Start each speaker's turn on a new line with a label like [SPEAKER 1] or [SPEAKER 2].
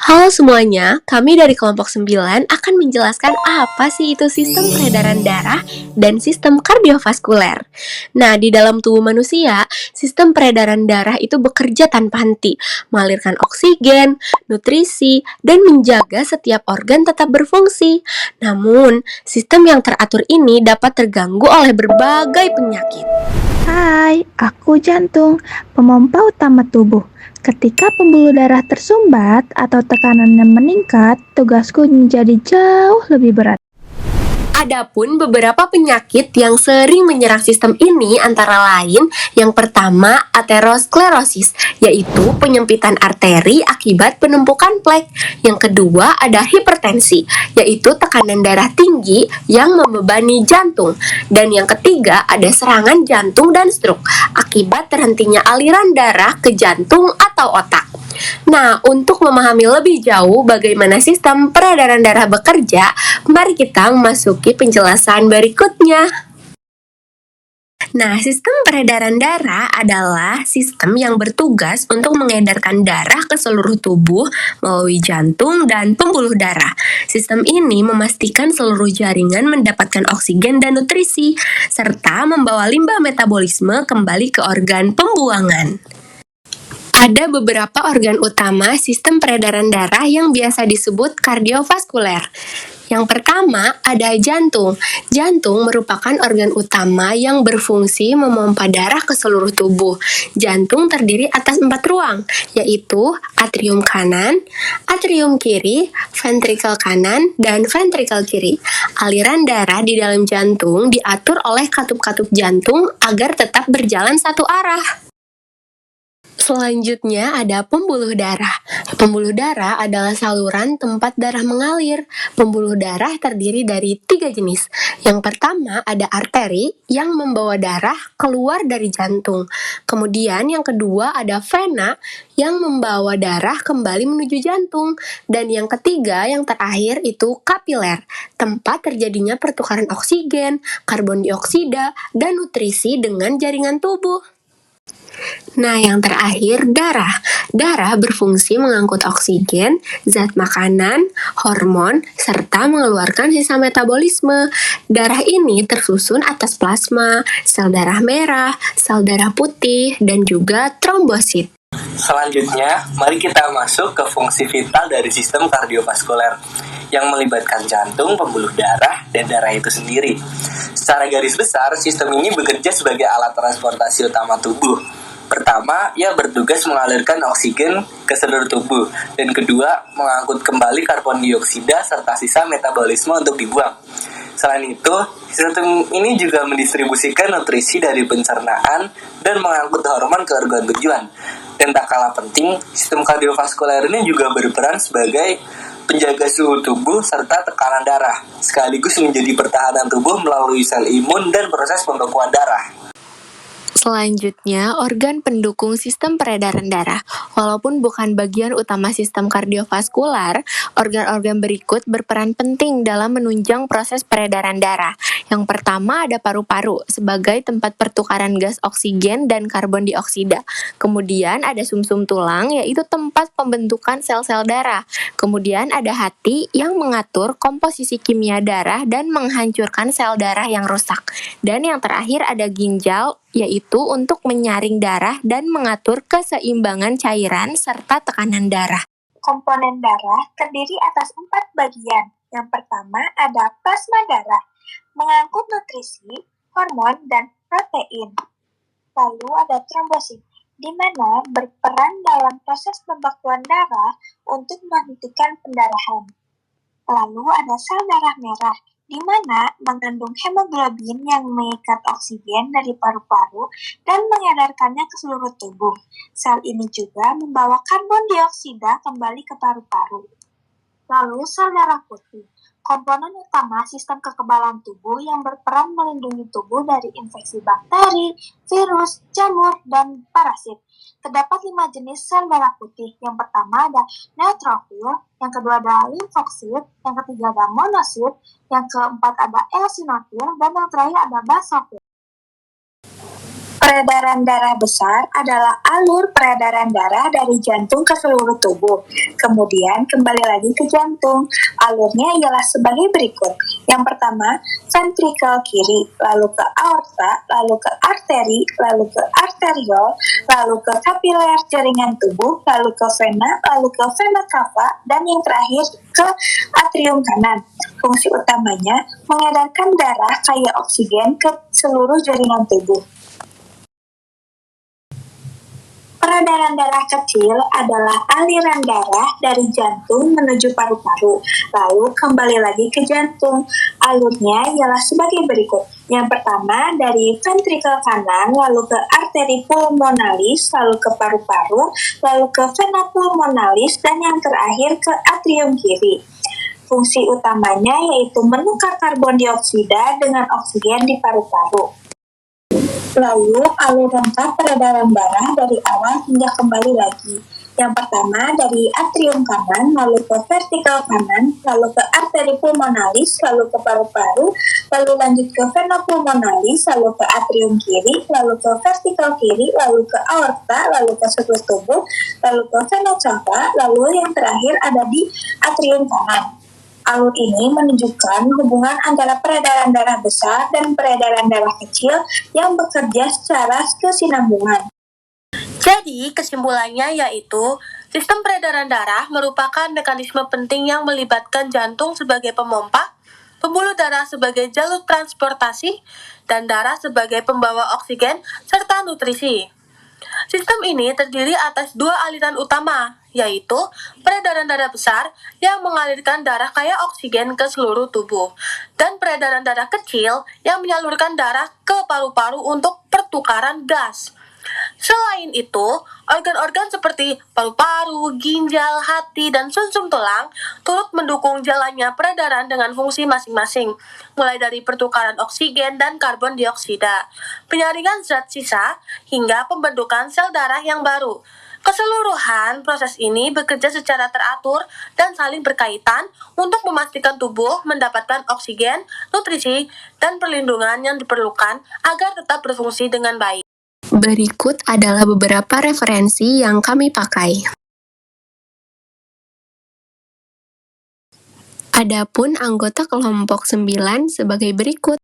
[SPEAKER 1] Halo semuanya, kami dari kelompok 9 akan menjelaskan apa sih itu sistem peredaran darah dan sistem kardiovaskuler. Nah, di dalam tubuh manusia, sistem peredaran darah itu bekerja tanpa henti, mengalirkan oksigen, nutrisi, dan menjaga setiap organ tetap berfungsi. Namun, sistem yang teratur ini dapat terganggu oleh berbagai penyakit.
[SPEAKER 2] Hai, aku jantung, pemompa utama tubuh. Ketika pembuluh darah tersumbat atau tekanannya meningkat, tugasku menjadi jauh lebih berat.
[SPEAKER 1] Adapun beberapa penyakit yang sering menyerang sistem ini antara lain yang pertama aterosklerosis, yaitu penyempitan arteri akibat penumpukan plak. Yang kedua ada hipertensi, yaitu tekanan darah tinggi yang membebani jantung. Dan yang ketiga ada serangan jantung dan stroke akibat terhentinya aliran darah ke jantung atau otak. Nah, untuk memahami lebih jauh bagaimana sistem peredaran darah bekerja, mari kita memasuki penjelasan berikutnya. Nah, sistem peredaran darah adalah sistem yang bertugas untuk mengedarkan darah ke seluruh tubuh melalui jantung dan pembuluh darah. Sistem ini memastikan seluruh jaringan mendapatkan oksigen dan nutrisi, serta membawa limbah metabolisme kembali ke organ pembuangan. Ada beberapa organ utama sistem peredaran darah yang biasa disebut kardiovaskuler. Yang pertama ada jantung. Jantung merupakan organ utama yang berfungsi memompa darah ke seluruh tubuh. Jantung terdiri atas 4 ruang, yaitu atrium kanan, atrium kiri, ventrikel kanan, dan ventrikel kiri. Aliran darah di dalam jantung diatur oleh katup-katup jantung agar tetap berjalan satu arah. Selanjutnya ada pembuluh darah. Pembuluh darah adalah saluran tempat darah mengalir. Pembuluh darah terdiri dari 3 jenis. Yang pertama ada arteri yang membawa darah keluar dari jantung. Kemudian yang kedua ada vena yang membawa darah kembali menuju jantung. Dan yang ketiga, yang terakhir itu kapiler, tempat terjadinya pertukaran oksigen, karbon dioksida, dan nutrisi dengan jaringan tubuh. Nah, yang terakhir, darah. Darah berfungsi mengangkut oksigen, zat makanan, hormon, serta mengeluarkan sisa metabolisme. Darah ini tersusun atas plasma, sel darah merah, sel darah putih, dan juga trombosit.
[SPEAKER 3] Selanjutnya, mari kita masuk ke fungsi vital dari sistem kardiovaskuler yang melibatkan jantung, pembuluh darah, dan darah itu sendiri. Secara garis besar, sistem ini bekerja sebagai alat transportasi utama tubuh. Pertama, ia bertugas mengalirkan oksigen ke seluruh tubuh. Dan kedua, mengangkut kembali karbon dioksida serta sisa metabolisme untuk dibuang. Selain itu, sistem ini juga mendistribusikan nutrisi dari pencernaan dan mengangkut hormon ke organ tujuan. Dan tak kalah penting, sistem kardiovaskuler ini juga berperan sebagai penjaga suhu tubuh serta tekanan darah, sekaligus menjadi pertahanan tubuh melalui sel imun dan proses pembekuan darah.
[SPEAKER 1] Selanjutnya, organ pendukung sistem peredaran darah. Walaupun bukan bagian utama sistem kardiovaskular, organ-organ berikut berperan penting dalam menunjang proses peredaran darah. Yang pertama ada paru-paru, sebagai tempat pertukaran gas oksigen dan karbon dioksida. Kemudian ada sumsum tulang, yaitu tempat pembentukan sel-sel darah. Kemudian ada hati yang mengatur komposisi kimia darah dan menghancurkan sel darah yang rusak. Dan yang terakhir ada ginjal, yaitu untuk menyaring darah dan mengatur keseimbangan cairan serta tekanan darah.
[SPEAKER 4] Komponen darah terdiri atas 4 bagian. Yang pertama ada plasma darah, mengangkut nutrisi, hormon, dan protein. Lalu ada trombosit, di mana berperan dalam proses pembekuan darah untuk menghentikan pendarahan. Lalu ada sel darah merah, di mana mengandung hemoglobin yang mengikat oksigen dari paru-paru dan mengedarkannya ke seluruh tubuh. Sel ini juga membawa karbon dioksida kembali ke paru-paru. Lalu sel darah putih, komponen utama sistem kekebalan tubuh yang berperan melindungi tubuh dari infeksi bakteri, virus, jamur, dan parasit. Terdapat 5 jenis sel darah putih. Yang pertama ada neutrofil, yang kedua ada limfosit, yang ketiga ada monosit, yang keempat ada eosinofil, dan yang terakhir ada basofil. Peredaran darah besar adalah alur peredaran darah dari jantung ke seluruh tubuh. Kemudian kembali lagi ke jantung. Alurnya ialah sebagai berikut. Yang pertama, ventrikel kiri, lalu ke aorta, lalu ke arteri, lalu ke arteriol, lalu ke kapiler jaringan tubuh, lalu ke vena, lalu ke vena cava, dan yang terakhir ke atrium kanan. Fungsi utamanya mengedarkan darah kaya oksigen ke seluruh jaringan tubuh. Peredaran darah kecil adalah aliran darah dari jantung menuju paru-paru, lalu kembali lagi ke jantung. Alurnya ialah sebagai berikut. Yang pertama dari ventrikel kanan, lalu ke arteri pulmonalis, lalu ke paru-paru, lalu ke vena pulmonalis, dan yang terakhir ke atrium kiri. Fungsi utamanya yaitu menukar karbon dioksida dengan oksigen di paru-paru. Lalu, alur lengkap peredaran darah dari awal hingga kembali lagi. Yang pertama dari atrium kanan, lalu ke vertical kanan, lalu ke arteri pulmonalis, lalu ke paru-paru, lalu lanjut ke vena pulmonalis, lalu ke atrium kiri, lalu ke vertical kiri, lalu ke aorta, lalu ke seluruh tubuh, lalu ke vena cava, lalu yang terakhir ada di atrium kanan. Alur ini menunjukkan hubungan antara peredaran darah besar dan peredaran darah kecil yang bekerja secara kesinambungan.
[SPEAKER 1] Jadi, kesimpulannya yaitu, sistem peredaran darah merupakan mekanisme penting yang melibatkan jantung sebagai pemompa, pembuluh darah sebagai jalur transportasi, dan darah sebagai pembawa oksigen serta nutrisi. Sistem ini terdiri atas dua aliran utama, yaitu peredaran darah besar yang mengalirkan darah kaya oksigen ke seluruh tubuh, dan peredaran darah kecil yang menyalurkan darah ke paru-paru untuk pertukaran gas. Selain itu, organ-organ seperti paru-paru, ginjal, hati, dan sumsum tulang turut mendukung jalannya peredaran dengan fungsi masing-masing, mulai dari pertukaran oksigen dan karbon dioksida, penyaringan zat sisa, hingga pembentukan sel darah yang baru. Keseluruhan proses ini bekerja secara teratur dan saling berkaitan untuk memastikan tubuh mendapatkan oksigen, nutrisi, dan perlindungan yang diperlukan agar tetap berfungsi dengan baik. Berikut adalah beberapa referensi yang kami pakai. Adapun anggota kelompok 9 sebagai berikut.